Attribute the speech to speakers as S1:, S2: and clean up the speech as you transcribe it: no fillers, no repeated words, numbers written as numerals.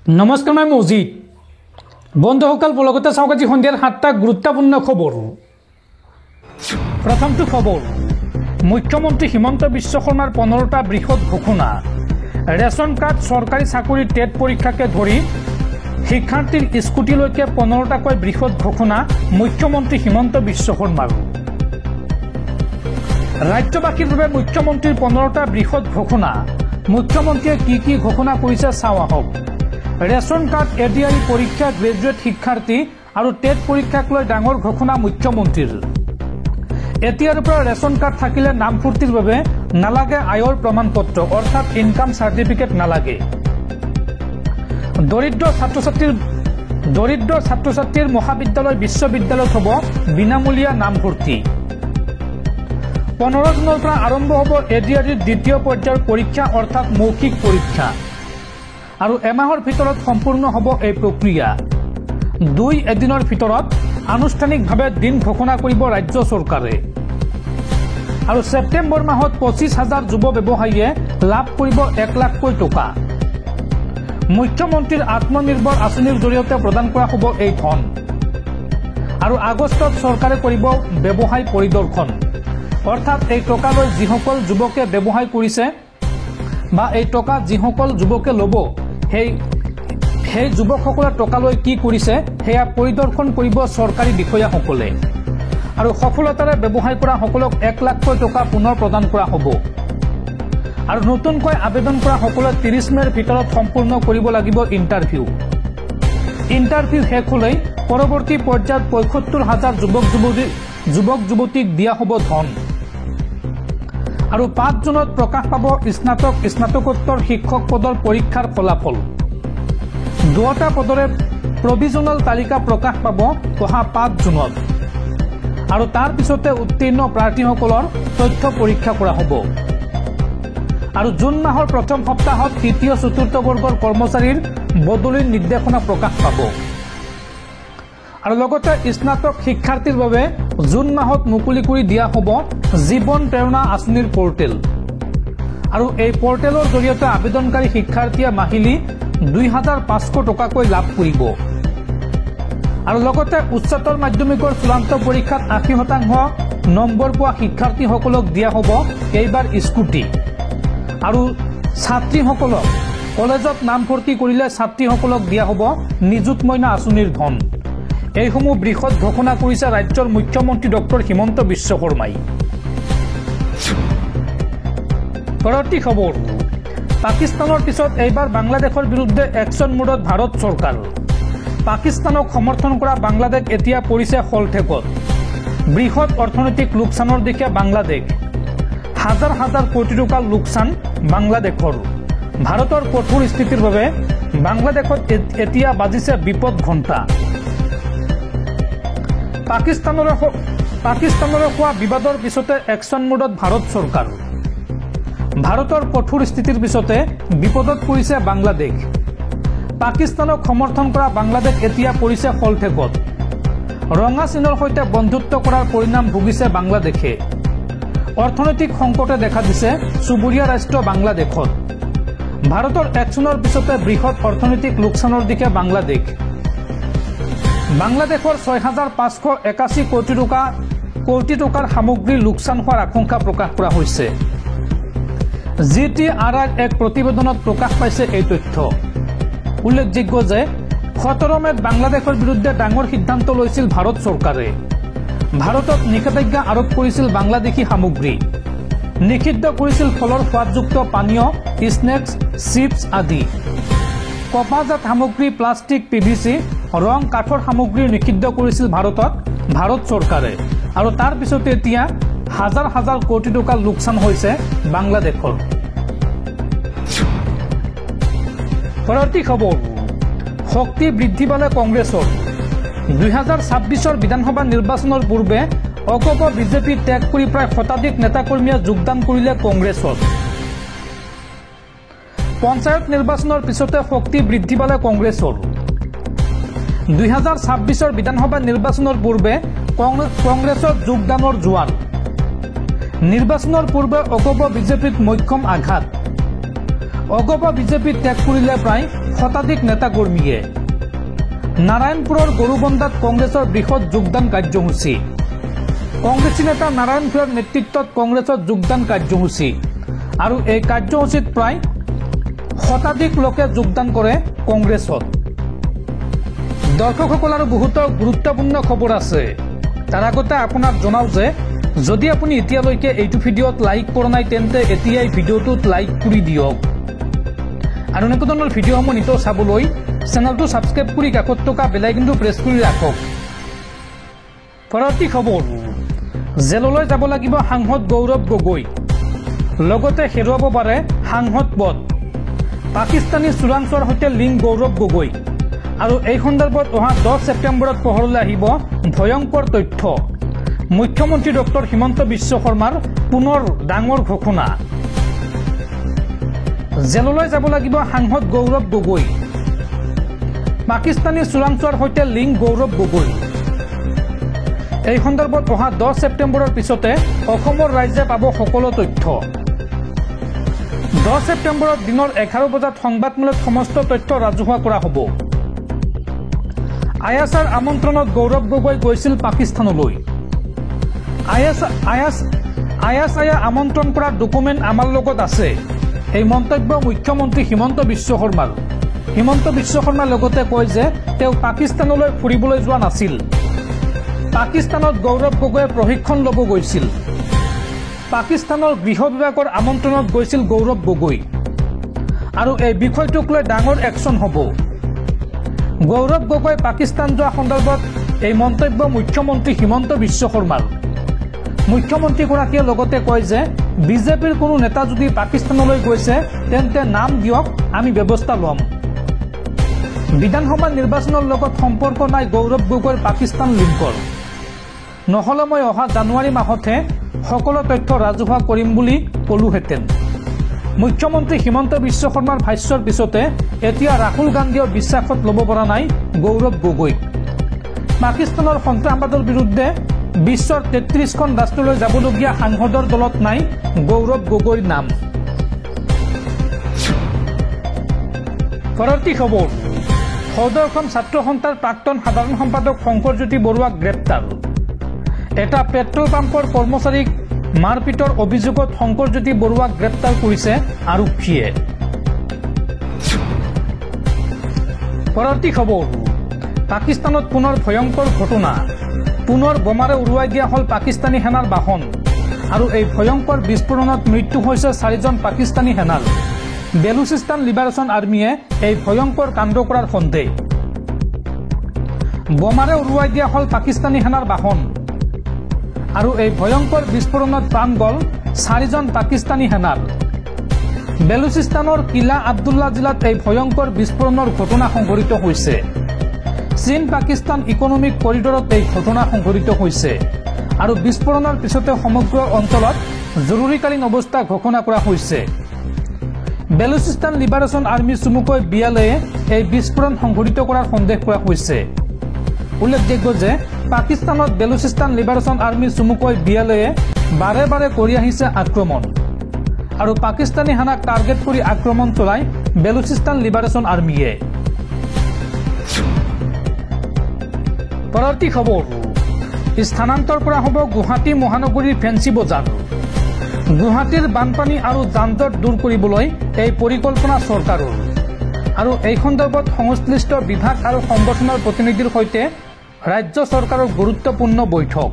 S1: নমস্কাৰ মই মজিদ বন্ধুসকল লগতে চাওক আজি সন্ধিয়াৰ 7টা গুৰুত্বপূৰ্ণ খবৰ। প্ৰথমটো খবৰ, মুখ্যমন্ত্ৰী হিমন্ত বিশ্ব শৰ্মাৰ 15টা বৃহৎ ঘোষণা। ৰেচন কাৰ্ড, চৰকাৰী চাকৰি, টেট পৰীক্ষাকে ধৰি শিক্ষাৰ্থীৰ স্কুটিলৈকে 15টাকৈ বৃহৎ ঘোষণা মুখ্যমন্ত্ৰী হিমন্ত বিশ্ব শৰ্মাৰ। ৰাজ্যবাসীৰ বাবে মুখ্যমন্ত্ৰীৰ 15টা বৃহৎ ঘোষণা। মুখ্যমন্ত্ৰীয়ে কি ঘোষণা কৰিছে চাওঁ আহক। ৰেচন কাৰ্ড, এডিআৰি পৰীক্ষা, গ্ৰেজুৱেট শিক্ষাৰ্থী আৰু টেট পৰীক্ষাক লৈ ডাঙৰ ঘোষণা মুখ্যমন্ত্ৰীৰ। এতিয়াৰ পৰা ৰেচন কাৰ্ড থাকিলে নামভৰ্তিৰ বাবে নালাগে আয়ৰ প্ৰমাণ পত্ৰ, অৰ্থাৎ ইনকাম চাৰ্টিফিকেট নালাগে। দৰিদ্ৰ ছাত্ৰ ছাত্ৰীৰ মহাবিদ্যালয়, বিশ্ববিদ্যালয়ত হ'ব বিনামূলীয়া নামভৰ্তি। 15 জুনৰ পৰা আৰম্ভ হ'ব এডিআৰিৰ দ্বিতীয় পৰ্যায়ৰ পৰীক্ষা, অৰ্থাৎ মৌখিক পৰীক্ষা, আৰু এমাহৰ ভিতৰত সম্পূৰ্ণ হ'ব এই প্ৰক্ৰিয়া। 2 এদিনৰ ভিতৰত আনুষ্ঠানিকভাৱে দিন ঘোষণা কৰিব ৰাজ্য চৰকাৰে। আৰু ছেপ্টেম্বৰ মাহত 25,000 যুৱ ব্যৱসায়ীয়ে লাভ কৰিব 1 লাখকৈ টকা। মুখ্যমন্ত্ৰীৰ আত্মনিৰ্ভৰ আঁচনিৰ জৰিয়তে প্ৰদান কৰা হ'ব এই ধন। আৰু আগষ্টত চৰকাৰে কৰিব ব্যৱসায় পৰিদৰ্শন, অৰ্থাৎ এই টকালৈ যিসকল যুৱকে ব্যৱসায় কৰিছে বা এই টকা যিসকল যুৱকে ল'ব, সেই যুৱকসকলে টকালৈ কি কৰিছে সেয়া পৰিদৰ্শন কৰিব চৰকাৰী বিষয়াসকলে। আৰু সফলতাৰে ব্যৱসায় কৰা সকলক 1 লাখকৈ টকা পুনৰ প্ৰদান কৰা হ'ব। আৰু নতুনকৈ আবেদন কৰা সকলে 30 মেৰ ভিতৰত সম্পূৰ্ণ কৰিব লাগিব ইণ্টাৰভিউ। ইণ্টাৰভিউ শেষ হ'লেই পৰৱৰ্তী পৰ্যায়ত 75,000 যুৱক যুৱতীক দিয়া হ'ব ধন। আৰু 5 জুনত প্ৰকাশ পাব স্নাতকোত্তৰ শিক্ষক পদৰ পৰীক্ষাৰ ফলাফল। 2টা পদৰে প্ৰভিজনেল তালিকা প্ৰকাশ পাব অহা 5 জুনত। আৰু তাৰ পিছতে উত্তীৰ্ণ প্ৰাৰ্থীসকলৰ তথ্য পৰীক্ষা কৰা হ'ব। আৰু জুন মাহৰ প্ৰথম সপ্তাহত 3য়-4ৰ্থ বৰ্গৰ কৰ্মচাৰীৰ বদলিৰ নিৰ্দেশনা প্ৰকাশ পাব। আৰু লগতে স্নাতক শিক্ষাৰ্থীৰ বাবে জুন মাহত মুকলি কৰি দিয়া হ'ব জীৱন প্ৰেৰণা আঁচনিৰ পৰ্টেল। আৰু এই পৰ্টেলৰ জৰিয়তে আবেদনকাৰী শিক্ষাৰ্থীয়ে মাহিলী 2,500 টকাকৈ লাভ কৰিব। আৰু লগতে উচ্চতৰ মাধ্যমিকৰ চূড়ান্ত পৰীক্ষাত 80% নম্বৰ পোৱা শিক্ষাৰ্থীসকলক দিয়া হ'ব এইবাৰ স্কুটি। আৰু ছাত্ৰীসকলক কলেজত নামভৰ্তি কৰিলে ছাত্ৰীসকলক দিয়া হ'ব নিযুত মইনা আঁচনিৰ ধন। এইসমূহ বৃহৎ ঘোষণা কৰিছে ৰাজ্যৰ মুখ্যমন্ত্ৰী ডক্টৰ হিমন্ত বিশ্ব শৰ্মাই। পৰৱৰ্তী খবৰ, পাকিস্তানৰ পিছত এইবাৰ বাংলাদেশৰ বিৰুদ্ধে একশ্যন মোডত ভাৰত চৰকাৰ। পাকিস্তানক সমৰ্থন কৰা বাংলাদেশ এতিয়া পৰিছে শলঠেকত। বৃহৎ অৰ্থনৈতিক লোকচানৰ দিশে বাংলাদেশ। হাজাৰ কোটি টকাৰ লোকচান বাংলাদেশৰ। ভাৰতৰ কঠোৰ স্থিতিৰ বাবে বাংলাদেশত এতিয়া বাজিছে বিপদ ঘণ্টা। পাকিস্তানৰে হোৱা বিবাদৰ পিছতে একশ্যন মোডত ভাৰত চৰকাৰ। ভাৰতৰ কঠোৰ স্থিতিৰ পিছতে বিপদত পৰিছে বাংলাদেশ। পাকিস্তানক সমৰ্থন কৰা বাংলাদেশ এতিয়া পৰিছে শলঠেকত। ৰঙা চীনৰ সৈতে বন্ধুত্ব কৰাৰ পৰিণাম ভুগিছে বাংলাদেশে। অৰ্থনৈতিক সংকটে দেখা দিছে চুবুৰীয়া ৰাষ্ট্ৰ বাংলাদেশত। ভাৰতৰ একশ্যনৰ পিছতে বৃহৎ অৰ্থনৈতিক লোকচানৰ দিশে বাংলাদেশ। বাংলাদেশৰ 6,581 কোটি টকাৰ সামগ্ৰীৰ লোকচান হোৱাৰ আশংকা প্ৰকাশ কৰা হৈছে। GTRIৰ এক প্ৰতিবেদনত প্ৰকাশ পাইছে এই তথ্য। উল্লেখযোগ্য যে 17 মেত বাংলাদেশৰ বিৰুদ্ধে ডাঙৰ সিদ্ধান্ত লৈছিল ভাৰত চৰকাৰে। ভাৰতত নিষেধাজ্ঞা আৰোপ কৰিছিল বাংলাদেশী সামগ্ৰী। নিষিদ্ধ কৰিছিল ফলৰ সোৱাদযুক্ত পানীয়, স্নেক্স, চিপছ আদি। কপাহজাত সামগ্ৰী, প্লাষ্টিক, PVC, ৰং, কাঠৰ সামগ্ৰী নিষিদ্ধ কৰিছিল ভাৰত চৰকাৰে। আৰু তাৰ পিছতে এতিয়া হাজাৰ কোটি টকাৰ লোকচান হৈছে বাংলাদেশৰ। পৰৱৰ্তী খবৰ, শক্তি বৃদ্ধি পালে কংগ্ৰেছৰ। 2026 বিধানসভা নিৰ্বাচনৰ পূৰ্বে অকপ বিজেপি ত্যাগ কৰি প্ৰায় শতাধিক নেতাকৰ্মীয়ে যোগদান কৰিলে কংগ্ৰেছত। পঞ্চায়ত নিৰ্বাচনৰ পিছতে শক্তি বৃদ্ধি পালে কংগ্ৰেছৰ। 2026 বিধানসভা নিৰ্বাচনৰ পূৰ্বে কংগ্ৰেছত যোগদানৰ জোৱাৰ। নিৰ্বাচনৰ পূৰ্বে অকপ বিজেপিত মক্ষম আঘাত। অগপ বিজেপি ত্যাগ কৰিলে প্ৰায় শতাধিক নেতাকৰ্মীয়ে নাৰায়ণপুৰৰ গৰুবন্দাত কংগ্ৰেছৰ বৃহৎ যোগদান কাৰ্যসূচী কংগ্ৰেছী নেতা নাৰায়ণপুৰৰ নেতৃত্বত কংগ্ৰেছৰ যোগদান কাৰ্যসূচী আৰু এই কাৰ্যসূচীত প্ৰায় শতাধিক লোকে যোগদান কৰে কংগ্ৰেছত দৰ্শকসকল আৰু বহুত গুৰুত্বপূৰ্ণ খবৰ আছে তাৰ আগতে আপোনাক জনাও যে যদি আপুনি এতিয়ালৈকে এইটো ভিডিঅ'ত লাইক কৰা নাই তেন্তে এতিয়াই ভিডিঅ'টোত লাইক কৰি দিয়ক আৰু এনেকুৱা ধৰণৰ ভিডিঅ'সমূহ নিতৌ চাবলৈ চেনেলটো সাবস্ক্ৰাইব কৰি কাষত থকা বেল আইকনটো প্ৰেছ কৰি ৰাখক পৰৱৰ্তী খবৰ জেললৈ যাব লাগিব সাংসদ গৌৰৱ গগৈ লগতে হেৰুৱাব পাৰে সাংসদ পদ পাকিস্তানী চোৰাংচোৱাৰ সৈতে লিংক গৌৰৱ গগৈ আৰু এই সন্দৰ্ভত অহা 10 ছেপ্টেম্বৰত পোহৰলৈ আহিব ভয়ংকৰ তথ্য মুখ্যমন্ত্ৰী ডক্টৰ হিমন্ত বিশ্ব শৰ্মাৰ পুনৰ ডাঙৰ ঘোষণা জেললৈ যাব লাগিব সাংসদ গৌৰৱ গগৈ পাকিস্তানী চোৰাংচোৱাৰ সৈতে লিংক গৌৰৱ গগৈ এই সন্দৰ্ভত অহা 10 ছেপ্টেম্বৰৰ পিছতে অসমৰ ৰাইজে পাব সকলো তথ্য 10 ছেপ্টেম্বৰত দিনৰ 11 বজাত সংবাদমেলত সমস্ত তথ্য ৰাজহুৱা কৰা হ'ব আইএছআৰ আমন্ত্ৰণত গৌৰৱ গগৈ গৈছিল পাকিস্তানলৈ আইএছআইয়ে আমন্ত্ৰণ কৰা ডকুমেণ্ট আমাৰ লগত আছে এই মন্তব্য মুখ্যমন্ত্ৰী হিমন্ত বিশ্ব শৰ্মাৰ লগতে কয় যে তেওঁ পাকিস্তানলৈ ফুৰিবলৈ যোৱা নাছিল পাকিস্তানত গৌৰৱ গগৈয়ে প্ৰশিক্ষণ ল'ব গৈছিল পাকিস্তানৰ গৃহ বিভাগৰ আমন্ত্ৰণত গৈছিল গৌৰৱ গগৈ আৰু এই বিষয়টোক লৈ ডাঙৰ একশ্যন হ'ব গৌৰৱ গগৈ পাকিস্তান যোৱা সন্দৰ্ভত এই মন্তব্য মুখ্যমন্ত্ৰী হিমন্ত বিশ্ব শৰ্মাৰ মুখ্যমন্ত্ৰীগৰাকীয়ে লগতে কয় যে বিজেপিৰ কোনো নেতা যদি পাকিস্তানলৈ গৈছে তেন্তে নাম দিয়ক আমি ব্যৱস্থা ল'ম বিধানসভা নিৰ্বাচনৰ লগত সম্পৰ্ক নাই গৌৰৱ গগৈৰ পাকিস্তান লিংকৰ নহ'লে মই অহা জানুৱাৰী মাহতে সকলো তথ্য ৰাজহুৱা কৰিম বুলি ক'লোহেঁতেন মুখ্যমন্ত্ৰী হিমন্ত বিশ্ব শৰ্মাৰ ভাষ্যৰ পিছতে এতিয়া ৰাহুল গান্ধীয়েও বিশ্বাসত ল'ব পৰা নাই গৌৰৱ গগৈ পাকিস্তানৰ সন্ত্ৰাসবাদৰ বিৰুদ্ধে বিশ্বৰ 33খন ৰাষ্ট্ৰলৈ যাবলগীয়া সাংসদৰ দলত নাই গৌৰৱ গগৈৰ নাম পৰৱৰ্তী খবৰ সদৰ্শন ছাত্ৰ সন্থাৰ প্ৰাক্তন সাধাৰণ সম্পাদক শংকৰজ্যোতি বৰুৱাক গ্ৰেপ্তাৰ এটা পেট্ৰল পাম্পৰ কৰ্মচাৰীক মাৰপিটৰ অভিযোগত শংকৰজ্যোতি বৰুৱাক গ্ৰেপ্তাৰ কৰিছে আৰক্ষীয়ে পৰৱৰ্তী খবৰ পাকিস্তানত পুনৰ ভয়ংকৰ ঘটনা পুনৰ বোমাৰে উৰুৱাই দিয়া হ'ল পাকিস্তানী সেনাৰ বাহন আৰু এই ভয়ংকৰ বিস্ফোৰণত মৃত্যু হৈছে 4জন পাকিস্তানী সেনাৰ বেলুচিস্তান লিবাৰেশ্যন আৰ্মীয়ে এই ভয়ংকৰ কাণ্ড কৰাৰ সন্দেহ বোমাৰে উৰুৱাই দিয়া হ'ল পাকিস্তানী সেনাৰ বাহন আৰু এই ভয়ংকৰ বিস্ফোৰণত প্ৰাণ গ'ল 4জন পাকিস্তানী সেনাৰ বেলুচিস্তানৰ কিলা আব্দুল্লাহ জিলাত এই ভয়ংকৰ বিস্ফোৰণৰ ঘটনা সংঘটিত হৈছে চীন পাকিস্তান ইকনমিক কৰিডৰত এই ঘটনা সংঘটিত হৈছে আৰু বিস্ফোৰণৰ পিছতে সমগ্ৰ অঞ্চলত জৰুৰীকালীন অৱস্থা ঘোষণা কৰা হৈছে বেলুচিস্তান লিবাৰেশ্যন আৰ্মী চমুকৈ বিএলএয়ে এই বিস্ফোৰণ সংঘটিত কৰাৰ সন্দেহ কৰা হৈছে উল্লেখযোগ্য যে পাকিস্তানত বেলুচিস্তান লিবাৰেশ্যন আৰ্মী চমুকৈ বিএলএয়ে বাৰে বাৰে কৰি আহিছে আক্ৰমণ আৰু পাকিস্তানী সেনাক টাৰ্গেট কৰি আক্ৰমণ চলাই বেলুচিস্তান লিবাৰেশ্যন আৰ্মীয়ে পৰৱৰ্তী খবৰ স্থানান্তৰ কৰা হ'ব গুৱাহাটী মহানগৰীৰ ফেঞ্চি বজাৰ গুৱাহাটীৰ বানপানী আৰু যান-জঁট দূৰ কৰিবলৈ এই পৰিকল্পনা চৰকাৰৰ আৰু এই সন্দৰ্ভত সংশ্লিষ্ট বিভাগ আৰু সংগঠনৰ প্ৰতিনিধিৰ সৈতে ৰাজ্য চৰকাৰৰ গুৰুত্বপূৰ্ণ বৈঠক